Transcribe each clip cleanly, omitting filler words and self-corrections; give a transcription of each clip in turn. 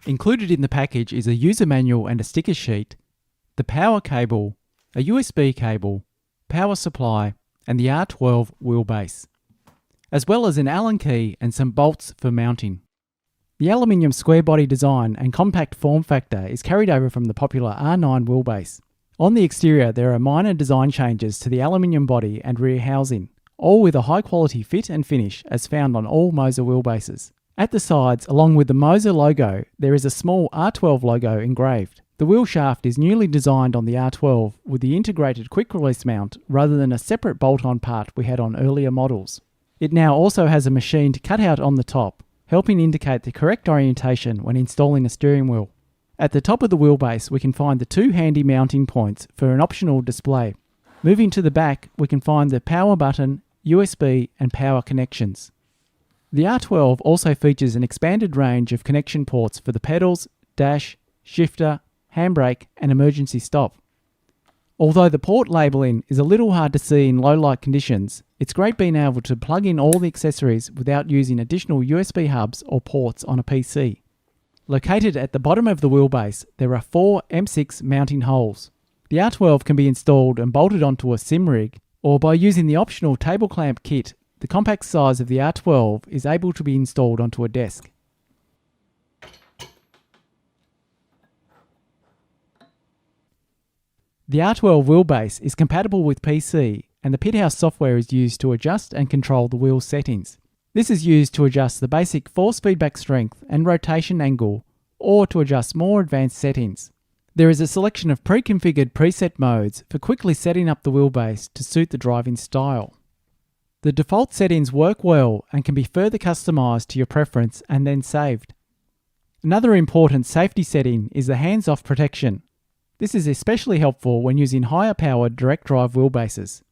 Included in the package is a user manual and a sticker sheet, the power cable, a USB cable, power supply, and the R12 wheelbase, as well as an Allen key and some bolts for mounting. The aluminium square body design and compact form factor is carried over from the popular R9 wheelbase. On the exterior there are minor design changes to the aluminium body and rear housing, all with a high quality fit and finish as found on all MOZA wheelbases. At the sides, along with the MOZA logo, there is a small R12 logo engraved. The wheel shaft is newly designed on the R12 with the integrated quick release mount rather than a separate bolt-on part we had on earlier models. It now also has a machined cutout on the top, helping indicate the correct orientation when installing a steering wheel. At the top of the wheelbase we can find the two handy mounting points for an optional display. Moving to the back we can find the power button, USB and power connections. The R12 also features an expanded range of connection ports for the pedals, dash, shifter, handbrake and emergency stop. Although the port labelling is a little hard to see in low light conditions, it's great being able to plug in all the accessories without using additional USB hubs or ports on a PC. Located at the bottom of the wheelbase, there are 4 M6 mounting holes. The R12 can be installed and bolted onto a sim rig, or by using the optional table clamp kit, the compact size of the R12 is able to be installed onto a desk. The R12 wheelbase is compatible with PC, and the Pithouse software is used to adjust and control the wheel settings. This is used to adjust the basic force feedback strength and rotation angle, or to adjust more advanced settings. There is a selection of pre-configured preset modes for quickly setting up the wheelbase to suit the driving style. The default settings work well and can be further customized to your preference and then saved. Another important safety setting is the hands-off protection. This is especially helpful when using higher powered direct drive wheelbases.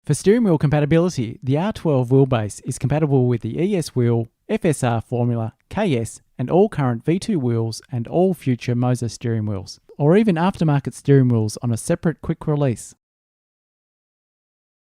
For steering wheel compatibility, the R12 wheelbase is compatible with the ES wheel, FSR formula, KS and all current V2 wheels and all future MOZA steering wheels, or even aftermarket steering wheels on a separate quick release.